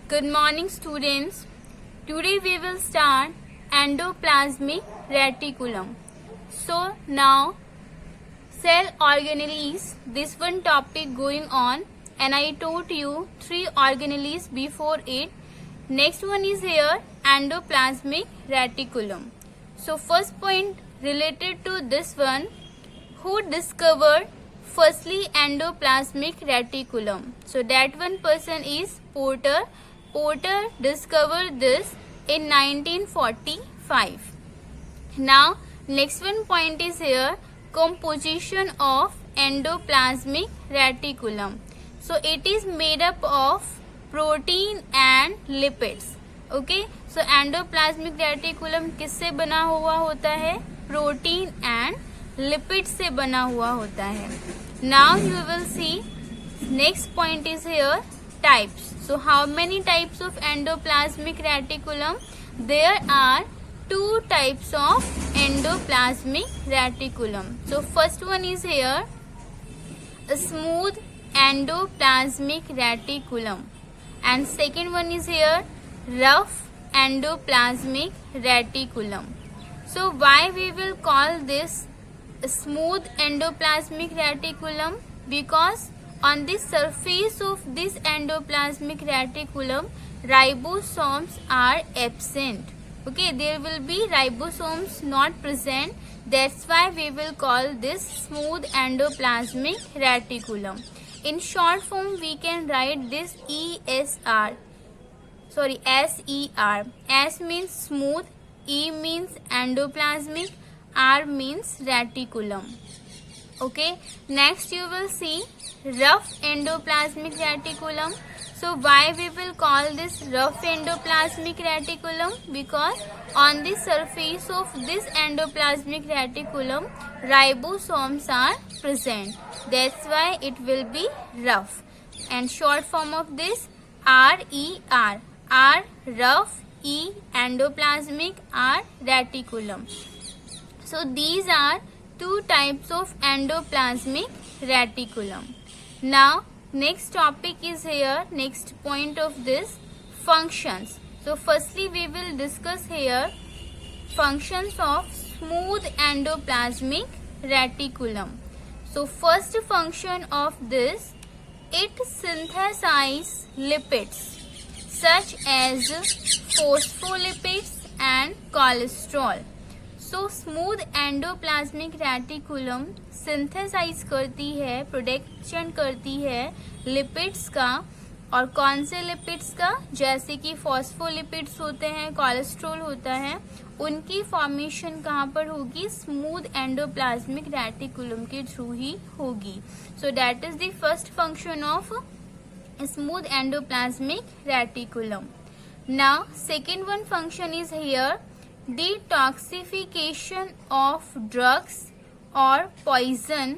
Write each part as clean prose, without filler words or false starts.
Good morning, students. Today we will start endoplasmic reticulum. So now cell organelles, this one topic going on, and I told you 3 organelles before it. Next one is here endoplasmic reticulum. So first point related to this one, who discovered firstly endoplasmic reticulum? So that one person is Porter. Porter discovered this in 1945. Now next one point is here, composition of endoplasmic reticulum. So it is made up of protein and lipids. Okay, so endoplasmic reticulum किससे बना हुआ होता है? Protein and lipid से बना हुआ होता है. Now you will see next point is here types. So how many types of endoplasmic reticulum? There are 2 types of endoplasmic reticulum. So first one is here smooth endoplasmic reticulum, and second one is here rough endoplasmic reticulum. So why we will call this smooth endoplasmic reticulum? Because on the surface of this endoplasmic reticulum ribosomes are absent. Okay, there will be ribosomes not present. That's why we will call this smooth endoplasmic reticulum. In short form we can write this SER. S means smooth, E means endoplasmic, R means reticulum. Okay, next you will see rough endoplasmic reticulum. So why we will call this rough endoplasmic reticulum? Because on the surface of this endoplasmic reticulum ribosomes are present. That's why it will be rough. And short form of this RER. R rough, E endoplasmic, R reticulum. So these are 2 types of endoplasmic reticulum. Now next topic is here, next point of this, functions. So firstly we will discuss here functions of smooth endoplasmic reticulum. So first function of this, it synthesizes lipids such as phospholipids and cholesterol. So smooth endoplasmic reticulum synthesize करती है, production करती है lipids का. और कौन से lipids का? जैसे कि फॉस्फोलिपिड्स होते हैं, कोलेस्ट्रॉल होता है, उनकी फॉर्मेशन कहाँ पर होगी? स्मूथ एंडोप्लाज्मिक रेटिकुलम के थ्रू ही होगी. सो that is the first function of smooth endoplasmic reticulum. Now second one function is here, detoxification of drugs or poison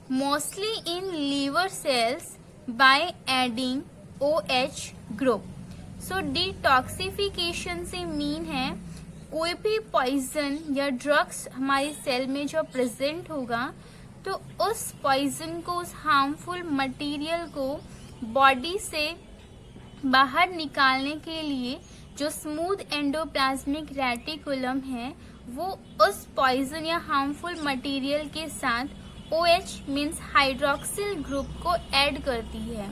mostly in liver cells by adding OH group. So detoxification से mean है कोई भी poison या drugs हमारी cell में जो present होगा तो उस पॉइजन को, उस हार्मफुल मटेरियल को बॉडी से बाहर निकालने के लिए जो स्मूथ एंडोप्लाज्मिक रेटिकुलम है वो उस पॉइजन या हार्मफुल मटेरियल के साथ OH मीन्स हाइड्रोक्सिल ग्रुप को ऐड करती है.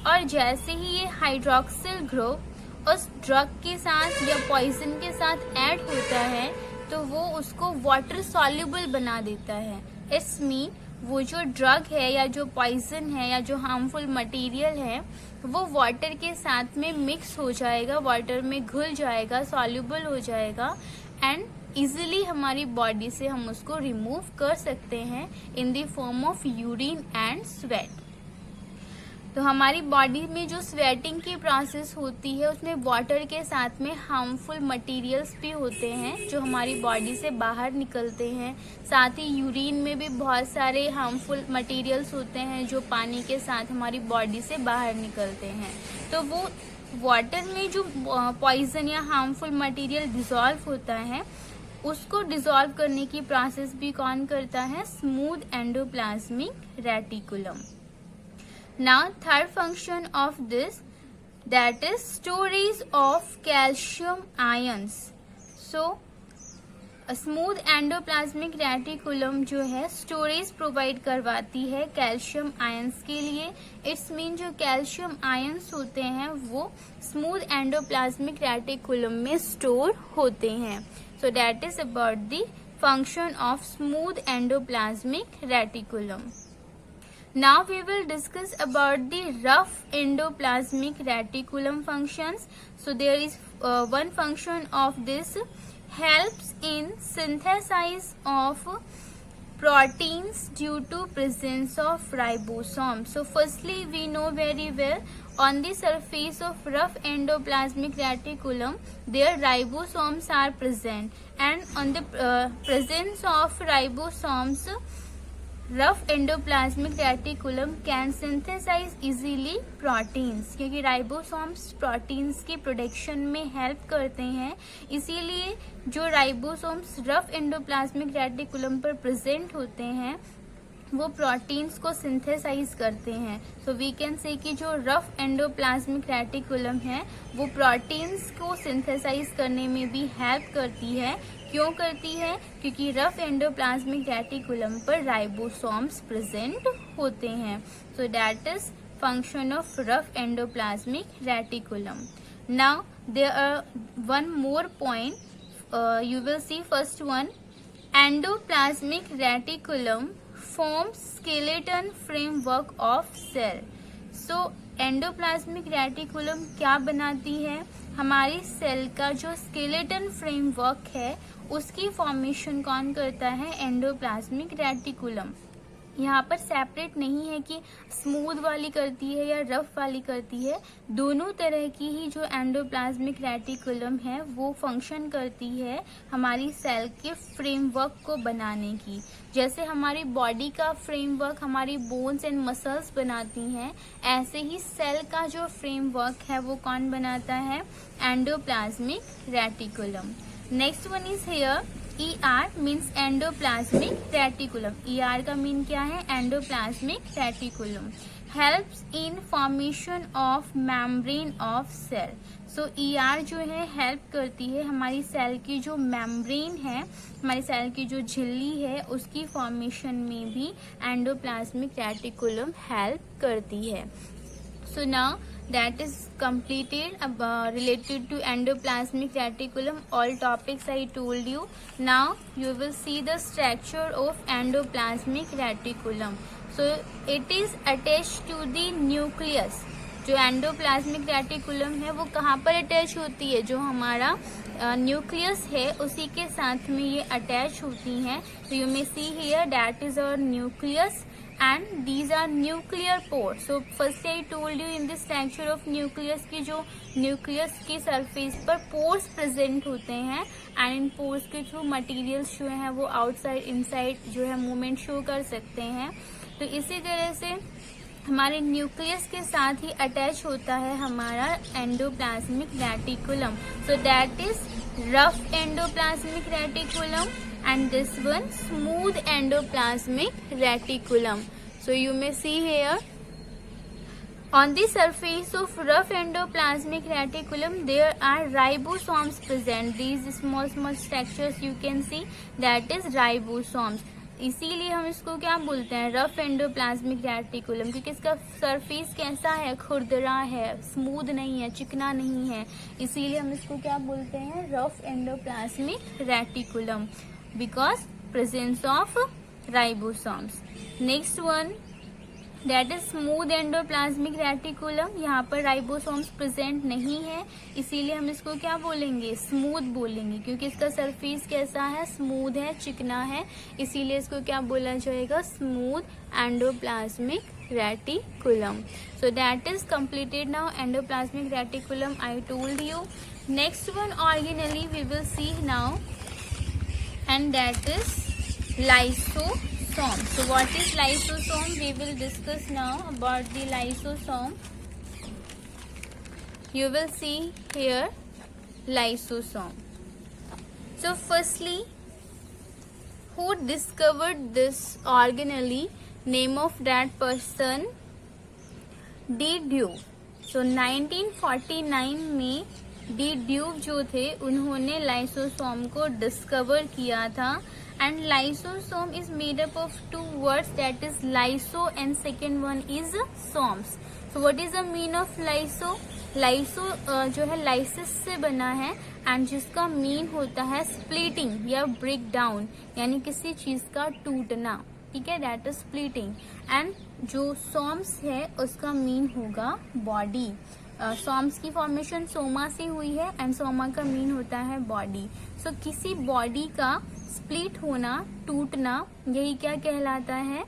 और जैसे ही ये हाइड्रोक्सिल ग्रुप उस ड्रग के साथ या पॉइजन के साथ ऐड होता है तो वो उसको वाटर सॉल्युबल बना देता है. इट्स मीन वो जो ड्रग है या जो पॉइजन है या जो हार्मफुल मटेरियल है वो वाटर के साथ में मिक्स हो जाएगा, वाटर में घुल जाएगा, सॉल्युबल हो जाएगा एंड इजीली हमारी बॉडी से हम उसको रिमूव कर सकते हैं in the form of urine and sweat. तो हमारी बॉडी में जो स्वेटिंग की प्रोसेस होती है उसमें वाटर के साथ में हार्मफुल मटेरियल्स भी होते हैं जो हमारी बॉडी से बाहर निकलते हैं. साथ ही यूरिन में भी बहुत सारे हार्मफुल मटेरियल्स होते हैं जो पानी के साथ हमारी बॉडी से बाहर निकलते हैं. तो वो वाटर में जो पॉइजन या हार्मफुल मटेरियल डिसॉल्व होता है उसको डिसॉल्व करने की प्रोसेस भी कौन करता है? Smooth endoplasmic reticulum. Now third function of this that is storage of calcium ions. So smooth endoplasmic reticulum जो है स्टोरेज प्रोवाइड करवाती है कैल्शियम आयंस के लिए. इट्स मीन जो कैल्शियम आयंस होते हैं वो स्मूथ एंडोप्लाज्मिक रेटिकुलम में स्टोर होते हैं. So that is about the function of smooth endoplasmic reticulum. Now we will discuss about the rough endoplasmic reticulum functions. So there is one function of this, helps in synthesis of proteins due to presence of ribosomes. So firstly we know very well, on the surface of rough endoplasmic reticulum their ribosomes are present, and on the presence of ribosomes rough endoplasmic reticulum can synthesize easily proteins, क्योंकि ribosomes proteins की production में help करते हैं. इसीलिए जो ribosomes rough endoplasmic reticulum पर present होते हैं वो प्रोटीन्स को सिंथेसाइज करते हैं. सो वी कैन से कि जो रफ एंडोप्लाज्मिक रेटिकुलम है वो प्रोटीन्स को सिंथेसाइज करने में भी हेल्प करती है. क्यों करती है? क्योंकि रफ एंडोप्लाज्मिक रेटिकुलम पर राइबोसोम्स प्रेजेंट होते हैं. So that is function of rough endoplasmic reticulum. Now there are one more point you will see. First one, endoplasmic reticulum forms skeleton framework of cell. So endoplasmic reticulum क्या बनाती है? हमारी cell का जो skeleton framework है उसकी formation कौन करता है? Endoplasmic reticulum. यहाँ पर सेपरेट नहीं है कि स्मूथ वाली करती है या रफ वाली करती है. दोनों तरह की ही जो एंडोप्लाज्मिक रेटिकुलम है वो फंक्शन करती है हमारी सेल के फ्रेमवर्क को बनाने की. जैसे हमारी बॉडी का फ्रेमवर्क हमारी बोन्स एंड मसल्स बनाती हैं, ऐसे ही सेल का जो फ्रेमवर्क है वो कौन बनाता है? Endoplasmic reticulum. Next one is here ER means endoplasmic reticulum. ER का मीन क्या है? Endoplasmic reticulum. Helps in formation of membrane of cell. So ER जो है हेल्प करती है हमारी सेल की जो मेम्ब्रेन है, हमारी सेल की जो झिल्ली है उसकी फॉर्मेशन में भी एंडोप्लाज्मिक रेटिकुलम हेल्प करती है. So now that is completed related to endoplasmic reticulum. All topics I told you. Now you will see the structure of endoplasmic reticulum. So it is attached to the nucleus. जो endoplasmic reticulum है वो कहाँ पर attach होती है? जो हमारा nucleus है उसी के साथ में ये अटैच होती हैं. तो you may see here that is our nucleus and these are nuclear pores. So first I told you in this structure of nucleus की जो न्यूक्लियस की सरफेस पर पोर्स प्रेजेंट होते हैं एंड इन पोर्स के थ्रू मटेरियल्स जो है वो आउटसाइड इनसाइड जो है मूवमेंट शो कर सकते हैं. तो इसी तरह से हमारे न्यूक्लियस के साथ ही अटैच होता है हमारा endoplasmic reticulum. So that is rough endoplasmic reticulum and this one smooth endoplasmic reticulum. So you may see here on the surface of rough endoplasmic reticulum there are ribosomes present. These small structures you can see, that is ribosomes. इसीलिए हम इसको क्या बोलते हैं? Rough endoplasmic reticulum, क्योंकि इसका surface कैसा है? खुरदरा है, स्मूथ नहीं है, चिकना नहीं है. इसीलिए हम इसको क्या बोलते हैं? Rough endoplasmic reticulum, because presence of ribosomes. Next one, that is smooth endoplasmic reticulum. यहाँ पर राइबोसोम्स प्रेजेंट नहीं है इसीलिए हम इसको क्या बोलेंगे? स्मूथ बोलेंगे, क्योंकि इसका सरफेस कैसा है? स्मूथ है, चिकना है, इसीलिए इसको क्या बोला जाएगा? Smooth endoplasmic reticulum. So that is completed now endoplasmic reticulum I told you. Next one organelle we will see now, and that is lysosome. So what is lysosome? We will discuss now about the lysosome. You will see here lysosome. So firstly, who discovered this organelle? Name of that person? De Dieu. सो 1949 में D Duke जो थे उन्होंने lysosome को discover किया था. And lysosome is made up of two words, that is lyso and second one is somes. So what is the mean of lyso? Lyso जो है lysis से बना है एंड जिसका मीन होता है स्प्लिटिंग या ब्रेक डाउन, यानी किसी चीज का टूटना. ठीक है, दैट इज स्प्लिटिंग. एंड जो सोम्स है उसका मीन होगा बॉडी. सोम्स की फॉर्मेशन सोमा से हुई है एंड सोमा का मीन होता है बॉडी. सो किसी बॉडी का स्प्लिट होना, टूटना, यही क्या कहलाता है?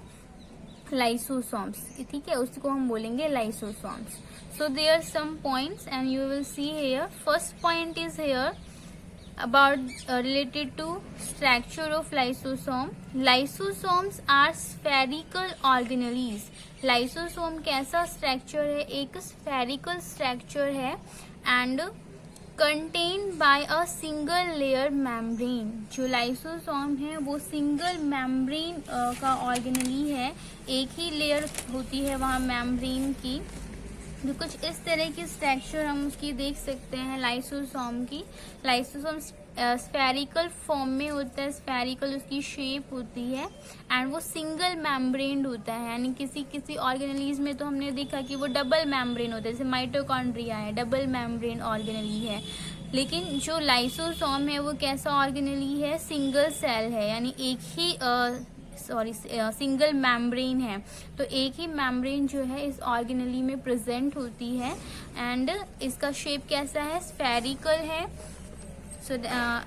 लाइसोसोम्स. ठीक है, उसको हम बोलेंगे lysosomes. So there are some points and you will see here. First point is here about related to structure of lysosome. Lysosomes are spherical organelles. Lysosome कैसा structure है? एक spherical structure है and contained by a single layer membrane. जो lysosome है वो single membrane का organelle है. एक ही लेयर होती है वहाँ मेम्ब्रेन की. जो कुछ इस तरह की स्ट्रक्चर हम उसकी देख सकते हैं लाइसोसोम की. लाइसोसोम स्फेरिकल फॉर्म में होता है, स्फेरिकल उसकी शेप होती है एंड वो सिंगल मेम्ब्रेन होता है. यानी किसी ऑर्गेनलीज में तो हमने देखा कि वो डबल मेम्ब्रेन होता है, जैसे माइटोकॉन्ड्रिया है, डबल मेम्ब्रेन ऑर्गेनली है. लेकिन जो लाइसोसोम है वो कैसा ऑर्गेनली है? सिंगल सेल है, यानी एक ही सिंगल मेम्ब्रेन है. तो एक ही मेम्ब्रेन जो है इस ऑर्गेनली में प्रेजेंट होती है एंड इसका शेप कैसा है? स्फेरिकल है.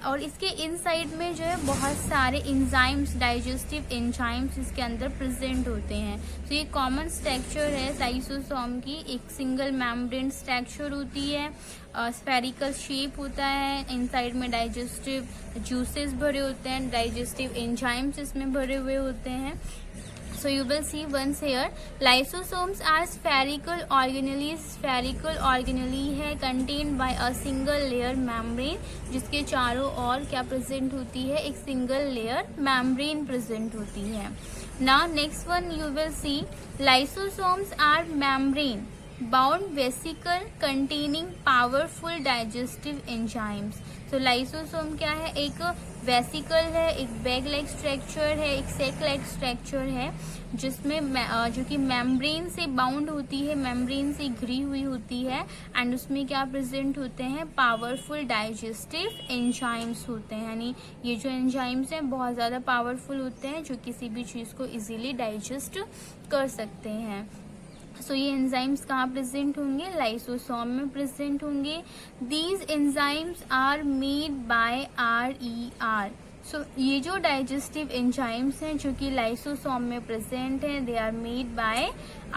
और इसके इनसाइड में जो है बहुत सारे एंजाइम्स, डाइजेस्टिव एंजाइम्स इसके अंदर प्रेजेंट होते हैं. तो ये कॉमन स्ट्रक्चर है लाइसोसोम की. एक सिंगल मेम्ब्रेन स्ट्रक्चर होती है, स्फेरिकल शेप होता है, इनसाइड में डाइजेस्टिव जूसेस भरे होते हैं, डाइजेस्टिव एंजाइम्स इसमें भरे हुए होते हैं. So you will see once here, lysosomes are spherical organelles. Spherical organelle है contained by a single layer membrane, जिसके चारों ओर क्या प्रेजेंट होती है? एक सिंगल लेयर membrane प्रेजेंट होती है. Now next one you will see, lysosomes are membrane bound vesicle containing powerful digestive enzymes. तो लाइसोसोम क्या है? एक वेसिकल है, एक बैग लाइक स्ट्रक्चर है, एक सेक लाइक स्ट्रक्चर है, जिसमें जो कि मेम्ब्रेन से बाउंड होती है, मेम्ब्रेन से घिरी हुई होती है एंड उसमें क्या प्रेजेंट होते हैं? पावरफुल डाइजेस्टिव एंजाइम्स होते हैं. यानी ये जो एंजाइम्स हैं बहुत ज़्यादा पावरफुल होते हैं जो किसी भी चीज़ को इजीली डाइजेस्ट कर सकते हैं. सो ये एंजाइम्स कहाँ प्रेजेंट होंगे? लाइसोसोम में प्रेजेंट होंगे. These enzymes are made by RER. सो ये जो डाइजेस्टिव एंजाइम्स हैं जो कि लाइसोसोम में प्रेजेंट हैं, they are made by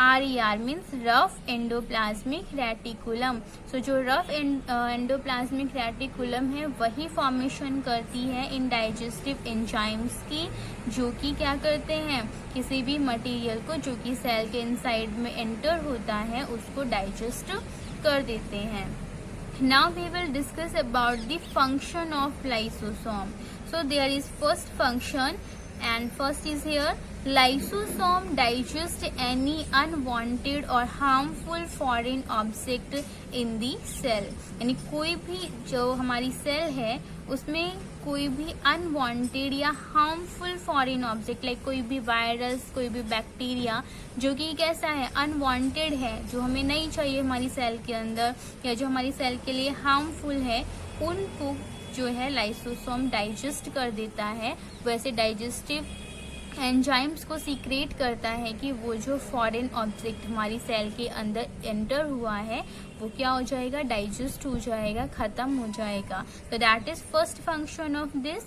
RER, means rough endoplasmic reticulum. So जो रफ एंडोप्लाज्मिक रेटिकुलम है वही फॉर्मेशन करती है इन डाइजेस्टिव एंजाइम्स की, जो कि क्या करते हैं? किसी भी मटेरियल को जो कि सेल के इनसाइड में एंटर होता है उसको डाइजेस्ट कर देते हैं. Now we will discuss about the function of lysosome. So there is first function and first is here, lysosome digest any unwanted or harmful foreign object in the cell. यानी कोई भी जो हमारी सेल है उसमें कोई भी अनवांटेड या हार्मफुल फॉरेन ऑब्जेक्ट, लाइक कोई भी वायरस, कोई भी बैक्टीरिया जो कि कैसा है? अनवांटेड है, जो हमें नहीं चाहिए हमारी सेल के अंदर या जो हमारी सेल के लिए हार्मफुल है, उनको जो है लाइसोसोम डाइजेस्ट कर देता है. वैसे डाइजेस्टिव एंजाइम्स को सीक्रेट करता है कि वो जो फॉरेन ऑब्जेक्ट हमारी सेल के अंदर एंटर हुआ है वो क्या हो जाएगा? डाइजेस्ट हो जाएगा, खत्म हो जाएगा. तो that is first function of this.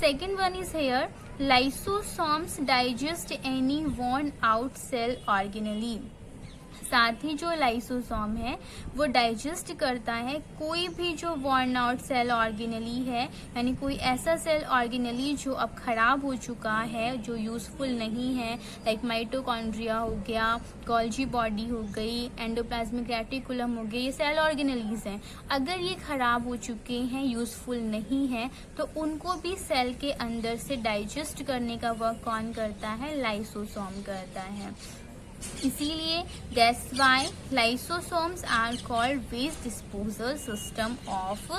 Second one is here, lysosomes digest any worn out cell organelle. साथ ही जो लाइसोसोम है वो डाइजेस्ट करता है कोई भी जो वॉर्न आउट सेल ऑर्गेनली है, यानी कोई ऐसा सेल ऑर्गेनली जो अब खराब हो चुका है, जो यूजफुल नहीं है, लाइक माइटोकॉन्ड्रिया हो गया, गोल्जी बॉडी हो गई, एंडोप्लाज्मिक रेटिकुलम हो गई, ये सेल ऑर्गेनलीज हैं. अगर ये खराब हो चुके हैं, यूजफुल नहीं है, तो उनको भी सेल के अंदर से डाइजेस्ट करने का वर्क कौन करता है? लाइसोसोम करता है. इसीलिए that's why lysosomes are called waste disposal system of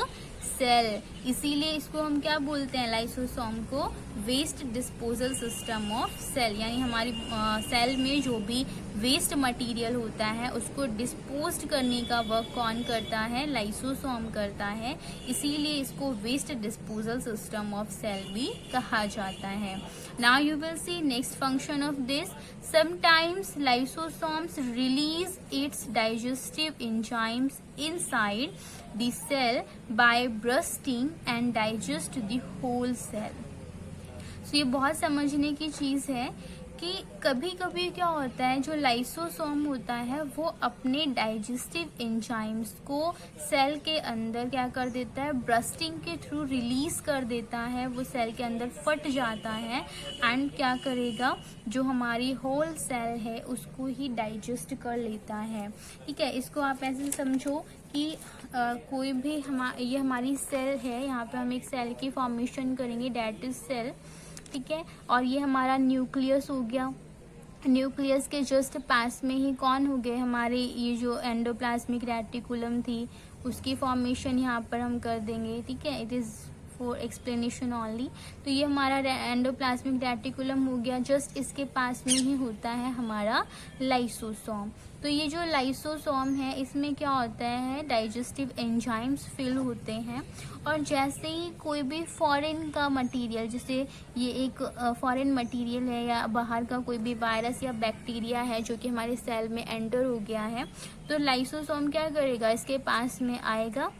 cell. इसीलिए इसको हम क्या बोलते हैं, लाइसोसोम को waste disposal system of cell, यानी हमारी सेल में जो भी वेस्ट मटेरियल होता है उसको डिस्पोज करने का वर्क कौन करता है, लाइसोसोम करता है। इसीलिए इसको waste disposal system of cell भी कहा जाता है। Now you will see next function of this. Sometimes lysosomes release its digestive enzymes inside the cell by bursting and digest the whole cell। तो ये बहुत समझने की चीज है कि कभी कभी क्या होता है, जो लाइसोसोम होता है वो अपने डाइजेस्टिव एंजाइम्स को सेल के अंदर क्या कर देता है, ब्रस्टिंग के थ्रू रिलीज कर देता है, वो सेल के अंदर फट जाता है एंड क्या करेगा, जो हमारी होल सेल है उसको ही डाइजेस्ट कर लेता है। ठीक है, इसको आप ऐसे समझो कि कोई भी ये हमारी सेल है, यहाँ पे हम एक सेल की फॉर्मेशन करेंगे, डेट इज सेल। ठीक है, और ये हमारा न्यूक्लियस हो गया। न्यूक्लियस के जस्ट पास में ही कौन हो गए, हमारे ये जो एंडोप्लाज्मिक रेटिकुलम थी उसकी फॉर्मेशन यहाँ पर हम कर देंगे। ठीक है, it is for explanation only. तो ये हमारा एंडोप्लाज्मिक रेटिकुलम हो गया, जस्ट इसके पास में ही होता है हमारा लाइसोसोम। तो ये जो लाइसोसोम है इसमें क्या होता है, डाइजेस्टिव एंजाइम्स फिल होते हैं, और जैसे ही कोई भी फॉरेन का मटेरियल, जैसे ये एक फॉरेन मटेरियल है या बाहर का कोई भी वायरस या बैक्टीरिया है जो कि हमारे सेल में एंटर हो गया है, तो लाइसोसोम क्या करेगा, इसके पास में आएगा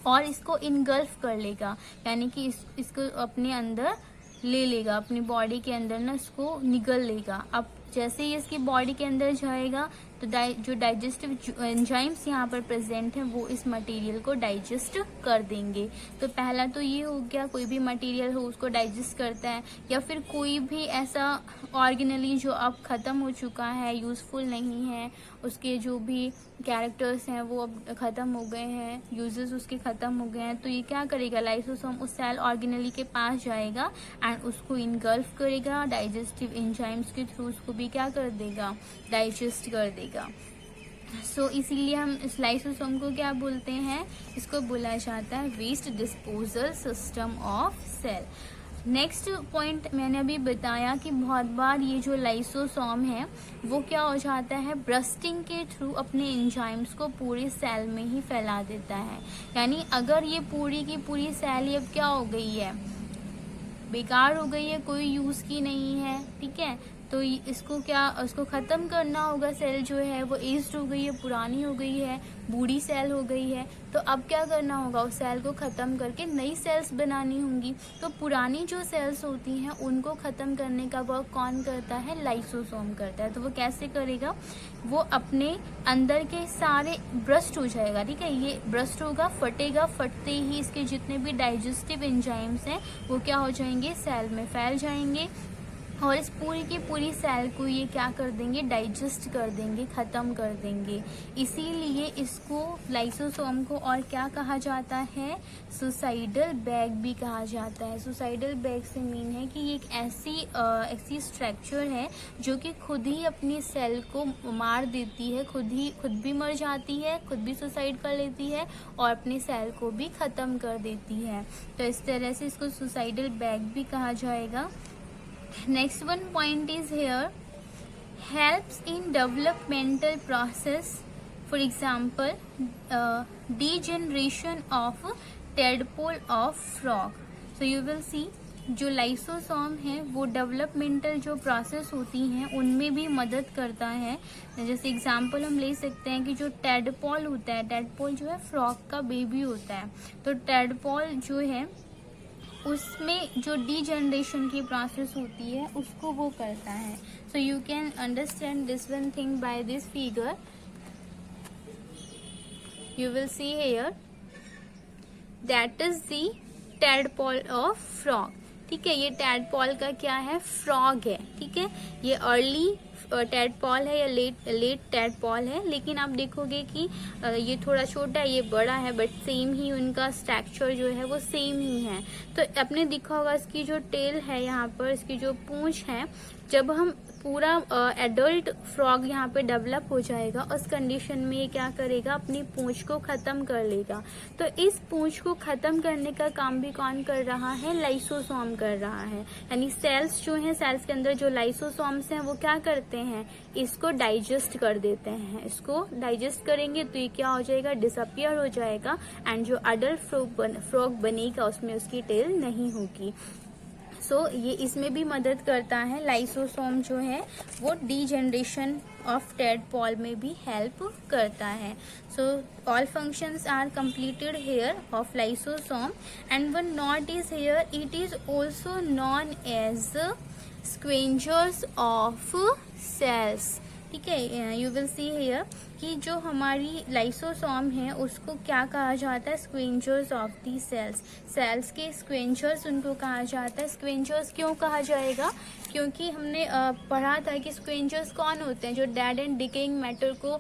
और इसको इनगल्फ कर लेगा, यानी कि इसको अपने अंदर ले लेगा, अपनी बॉडी के अंदर ना इसको निगल लेगा। अब जैसे ही इसकी बॉडी के अंदर जाएगा तो जो डाइजेस्टिव एंजाइम्स यहाँ पर प्रेजेंट हैं वो इस मटेरियल को डाइजेस्ट कर देंगे। तो पहला तो ये हो गया, कोई भी मटेरियल हो उसको डाइजेस्ट करता है, या फिर कोई भी ऐसा ऑर्गेनली जो अब खत्म हो चुका है, यूजफुल नहीं है, उसके जो भी कैरेक्टर्स हैं वो अब खत्म हो गए हैं, यूजेस उसके खत्म हो गए हैं, तो ये क्या करेगा, लाइसोसोम उस सेल ऑर्गेनली के पास जाएगा एंड उसको इनगल्फ करेगा, डाइजेस्टिव एंजाइम्स के थ्रू उसको भी क्या कर देगा, डाइजेस्ट कर देगा। सो इसीलिए हम इस लाइसोसोम को क्या बोलते हैं, इसको बोला जाता है waste disposal system of cell. Next point मैंने अभी बताया कि बहुत बार ये जो लाइसोसोम है वो क्या हो जाता है, ब्रस्टिंग के थ्रू अपने एंजाइम्स को पूरे सेल में ही फैला देता है। यानी अगर ये पूरी की पूरी सेल अब क्या हो गई है, बेकार हो गई है, कोई यूज की नहीं है, ठीक है, तो इसको खत्म करना होगा। सेल जो है वो एज्ड हो गई है, पुरानी हो गई है, बूढ़ी सेल हो गई है, तो अब क्या करना होगा, उस सेल को खत्म करके नई सेल्स बनानी होंगी। तो पुरानी जो सेल्स होती हैं उनको खत्म करने का वर्क कौन करता है, लाइसोसोम करता है। तो वो कैसे करेगा, वो अपने अंदर के सारे ब्रस्ट हो जाएगा, ठीक है, ये ब्रस्ट होगा, फटेगा, फटते ही इसके जितने भी डाइजेस्टिव एंजाइम्स हैं वो क्या हो जाएंगे, सेल में फैल जाएंगे और इस पूरी की पूरी सेल को ये क्या कर देंगे, डाइजेस्ट कर देंगे, खत्म कर देंगे। इसीलिए इसको लाइसोसोम को और क्या कहा जाता है, सुसाइडल बैग भी कहा जाता है। सुसाइडल बैग से मीन है कि ये एक ऐसी स्ट्रक्चर है जो कि खुद ही अपनी सेल को मार देती है, खुद भी मर जाती है, खुद भी सुसाइड कर लेती है और अपनी सेल को भी खत्म कर देती है। तो इस तरह से इसको सुसाइडल बैग भी कहा जाएगा। Next one point is here, helps in developmental process, for example degeneration of tadpole of frog। So you will see जो लाइसोसोम है वो डेवलपमेंटल जो प्रोसेस होती हैं उनमें भी मदद करता है। जैसे एग्जांपल हम ले सकते हैं कि जो टैडपोल होता है, टैडपोल जो है फ्रॉग का बेबी होता है, तो टैडपोल जो है उसमें जो डीजनरेशन की प्रोसेस होती है उसको वो करता है। So you can understand this one thing by this figure, you will see here, that is the tadpole of frog. ठीक है, ये टैडपोल का क्या है, फ्रॉग है, ठीक है, ये अर्ली टैडपोल है या लेट टैडपोल है, लेकिन आप देखोगे कि ये थोड़ा छोटा है, ये बड़ा है, बट सेम ही उनका स्ट्रक्चर जो है वो सेम ही है। तो आपने देखा होगा इसकी जो टेल है यहाँ पर, इसकी जो पूंछ है जब हम पूरा एडल्ट फ्रॉग यहाँ पे डेवलप हो जाएगा, उस कंडीशन में ये क्या करेगा, अपनी पूंछ को खत्म कर लेगा। तो इस पूंछ को खत्म करने का काम भी कौन कर रहा है, लाइसोसोम कर रहा है। यानी सेल्स जो हैं, सेल्स के अंदर जो लाइसोसोम्स हैं वो क्या करते हैं, इसको डाइजेस्ट कर देते हैं। इसको डाइजेस्ट करेंगे तो ये क्या हो जाएगा, डिसअपियर हो जाएगा। एंड जो अडल्ट फ्रॉग बनेगा उसमें उसकी टेल नहीं होगी। ये इसमें भी मदद करता है। लाइसोसोम जो है वो डीजेनरेशन ऑफ टेडपॉल में भी हेल्प करता है। All functions are completed here of lysosome, and one note is here, it is also known as scavengers of cells। ठीक है, यू विल सी हियर कि जो हमारी लाइसोसोम है उसको क्या कहा जाता है, scavengers of the cells. Cells के स्क्वेंजर्स उनको कहा जाता है। स्क्वेंजर्स क्यों कहा जाएगा, क्योंकि हमने पढ़ा था कि स्क्वेंजर्स कौन होते हैं, जो डेड एंड डिकेइंग मैटर को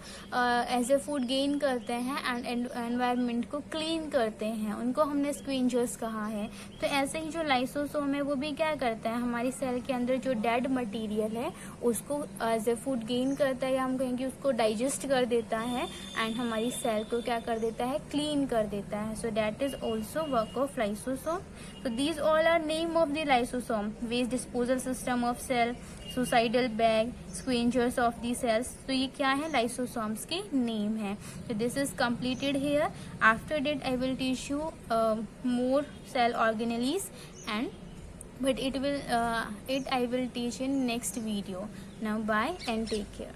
एज ए फूड गेन करते हैं एंड एनवायरनमेंट को क्लीन करते हैं, उनको हमने स्क्वेंजर्स कहा है। तो ऐसे ही जो लाइसोसोम है वो भी क्या करता है, हमारी सेल के अंदर जो डेड मटीरियल है उसको एज ए फूड गेन करता है, या हम कहेंगे उसको डाइजेस्ट कर देता है एंड हमारी सेल को क्या कर देता है, क्लीन कर देता है। सो that is also work of lysosome. So these all are name of the lysosome: waste disposal system of cell, suicidal bag, scavengers of the cells। तो ये क्या है, लाइसोसोम्स के नेम है। So this is completed here. After that I will teach you more cell organelles, but it I will teach in next video. Now bye and take care.